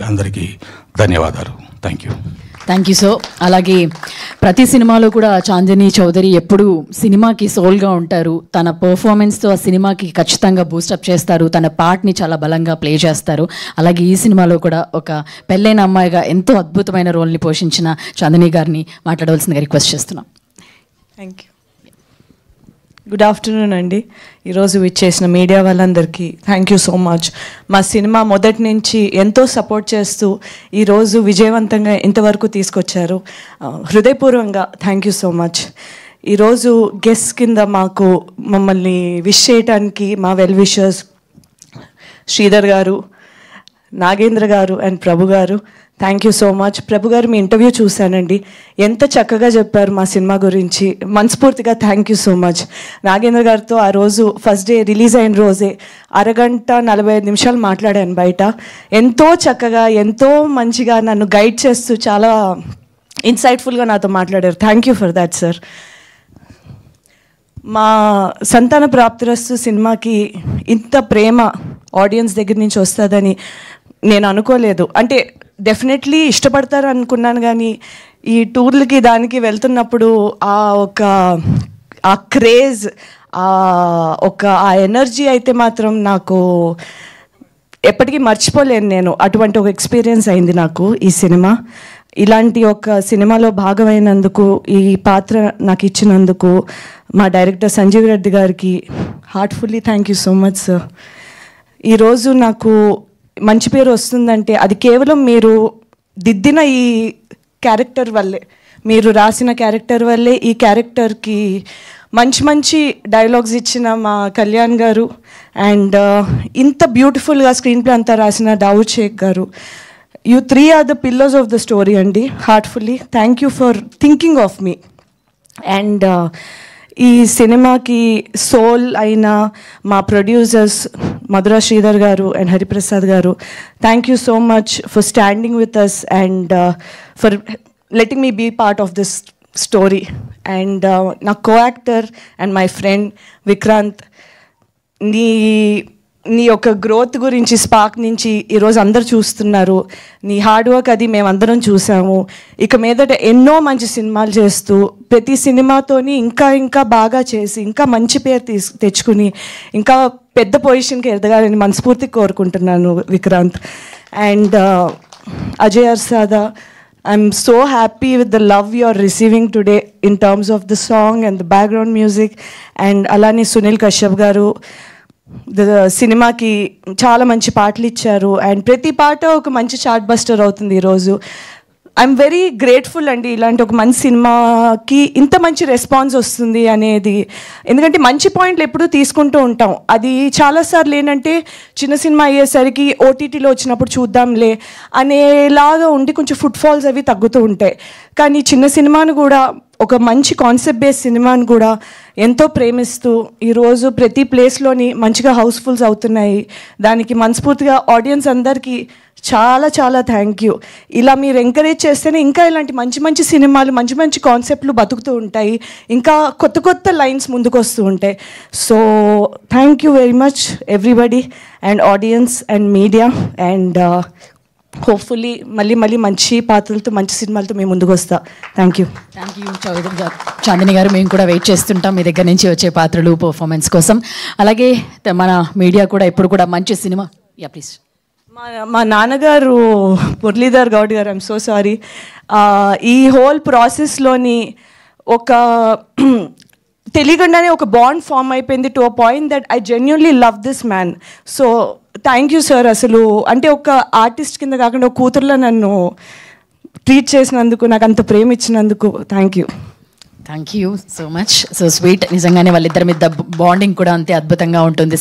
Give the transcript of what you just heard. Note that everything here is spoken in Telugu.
అందరికీ ధన్యవాదాలు. Thank you. Thank you so. అలాగే ప్రతి సినిమాలో కూడా చాందిని చౌదరి ఎప్పుడూ సినిమాకి సోల్గా ఉంటారు. తన పర్ఫార్మెన్స్తో ఆ సినిమాకి ఖచ్చితంగా బూస్టప్ చేస్తారు. తన పార్ట్ని చాలా బలంగా ప్లే చేస్తారు. అలాగే ఈ సినిమాలో కూడా ఒక పెళ్ళైన అమ్మాయిగా ఎంతో అద్భుతమైన రోల్ని పోషించిన చాందిని గారిని మాట్లాడవలసిందిగా రిక్వెస్ట్ చేస్తున్నాం. Thank you. గుడ్ ఆఫ్టర్నూన్ అండి. ఈరోజు విచ్చేసిన మీడియా వాళ్ళందరికీ థ్యాంక్ యూ సో మచ్. మా సినిమా మొదటి నుంచి ఎంతో సపోర్ట్ చేస్తూ ఈరోజు విజయవంతంగా ఇంతవరకు తీసుకొచ్చారు. హృదయపూర్వకంగా థ్యాంక్ యూ సో మచ్. ఈరోజు గెస్ట్ కింద మమ్మల్ని విష్ చేయడానికి మా వెల్ విషర్స్ శ్రీధర్ గారు, నాగేంద్ర గారు అండ్ ప్రభు గారు, థ్యాంక్ యూ సో మచ్. ప్రభు గారు మీ ఇంటర్వ్యూ చూశానండి, ఎంత చక్కగా చెప్పారు మా సినిమా గురించి. మనస్ఫూర్తిగా thank you so much. Nagendra గారితో ఆ రోజు ఫస్ట్ డే రిలీజ్ అయిన రోజే 1:45 నిమిషాలు మాట్లాడాను బయట. ఎంతో చక్కగా ఎంతో మంచిగా నన్ను గైడ్ చేస్తూ చాలా ఇన్సైట్ఫుల్గా నాతో మాట్లాడారు. Thank you for that sir. మా సంతాన ప్రాప్తిరస్తు సినిమాకి ఇంత ప్రేమ ఆడియన్స్ దగ్గర నుంచి వస్తుందని నేను అనుకోలేదు. అంటే డెఫినెట్లీ ఇష్టపడతారు అనుకున్నాను, కానీ ఈ టూర్లకి దానికి వెళ్తున్నప్పుడు ఆ క్రేజ్ ఆ ఎనర్జీ అయితే మాత్రం నాకు ఎప్పటికీ మర్చిపోలేను. నేను అటువంటి ఒక ఎక్స్పీరియన్స్ అయింది నాకు ఈ సినిమా. ఇలాంటి ఒక సినిమాలో భాగమైనందుకు, ఈ పాత్ర నాకు ఇచ్చినందుకు మా డైరెక్టర్ సంజీవ్ రెడ్డి గారికి heartfully thank you so much sir. ఈరోజు నాకు మంచి పేరు వస్తుందంటే అది కేవలం మీరు దిద్దిన ఈ క్యారెక్టర్ వల్లే, మీరు రాసిన క్యారెక్టర్ వల్లే. ఈ క్యారెక్టర్కి మంచి మంచి డైలాగ్స్ ఇచ్చిన మా కళ్యాణ్ గారు అండ్ ఇంత బ్యూటిఫుల్గా స్క్రీన్ ప్లే అంతా రాసిన దావుద్ షేక్ గారు, you 3 are the pillars of the story అండి. Heartfully thank you for thinking of me. And ఈ సినిమాకి సోల్ అయిన మా ప్రొడ్యూసర్స్ మధురా శ్రీధర్ గారు అండ్ హరిప్రసాద్ గారు, thank you so much for standing with us and for letting me be part of this story. And నా co actor and my friend Vikrant, నీ యొక్క గ్రోత్ గురించి స్పార్క్ నుంచి ఈరోజు అందరు చూస్తున్నారు. నీ హార్డ్ వర్క్ అది మేమందరం చూసాము. ఇక మీదట ఎన్నో మంచి సినిమాలు చేస్తూ ప్రతి సినిమాతోని ఇంకా ఇంకా బాగా చేసి ఇంకా మంచి పేరు తెచ్చుకుని ఇంకా పెద్ద పొజిషన్కి ఎదగాలని మనస్ఫూర్తిగా కోరుకుంటున్నాను Vikrant. And Ajay Arsada, I'm so happy with the love you are receiving today in terms of the song and the background music. And అలానే సునీల్ కశ్యప్ గారు సినిమాకి చాలా మంచి పాటలు ఇచ్చారు అండ్ ప్రతి పాట ఒక మంచి చార్ట్ బస్టర్ అవుతుంది ఈరోజు. ఐఎమ్ వెరీ గ్రేట్ఫుల్ అండి ఇలాంటి ఒక మంచి సినిమాకి ఇంత మంచి రెస్పాన్స్ వస్తుంది అనేది. ఎందుకంటే మంచి పాయింట్లు ఎప్పుడూ తీసుకుంటూ ఉంటాం, అది చాలాసార్లు ఏంటంటే చిన్న సినిమా అయ్యేసరికి ఓటీటీలో వచ్చినప్పుడు చూద్దాంలే అనేలాగా ఉండి కొంచెం ఫుట్ఫాల్స్ అవి తగ్గుతూ ఉంటాయి. కానీ చిన్న సినిమాను కూడా, ఒక మంచి కాన్సెప్ట్ బేస్డ్ సినిమాను కూడా ఎంతో ప్రేమిస్తూ ఈరోజు ప్రతి ప్లేస్లోని మంచిగా హౌస్ఫుల్స్ అవుతున్నాయి. దానికి మనస్ఫూర్తిగా ఆడియన్స్ అందరికీ చాలా చాలా థ్యాంక్ యూ. ఇలా మీరు ఎంకరేజ్ చేస్తేనే ఇంకా ఇలాంటి మంచి మంచి సినిమాలు, మంచి మంచి కాన్సెప్ట్లు బతుకుతూ ఉంటాయి, ఇంకా కొత్త కొత్త లైన్స్ ముందుకు వస్తూ ఉంటాయి. So thank you very much everybody and audience and media. And hopefully మళ్ళీ మంచి పాత్రలతో మంచి సినిమాలతో మేము ముందుకు వస్తాం. Thank you. Thank you Chandini గారు. మేము కూడా వెయిట్ చేస్తుంటాం మీ దగ్గర నుంచి వచ్చే పాత్రలు, పర్ఫార్మెన్స్ కోసం. అలాగే మన మీడియా కూడా ఎప్పుడు కూడా మంచి సినిమా. Yeah please. మా నాన్నగారు మురళీధర్ గౌడ్ గారు, ఐఎమ్ సో సారీ, ఈ హోల్ ప్రాసెస్లోని ఒక తెలియకుండానే ఒక బాండ్ ఫామ్ అయిపోయింది to a point that I genuinely love this man. So thank you sir. అసలు అంటే ఒక ఆర్టిస్ట్ కింద కాకుండా ఒక కూతురులో నన్ను ట్రీట్ చేసినందుకు, నాకు అంత ప్రేమ ఇచ్చినందుకు thank you. Thank you so much. So sweet. నిజంగానే వాళ్ళిద్దరి మీద బాండింగ్ కూడా అంతే అద్భుతంగా ఉంటుంది.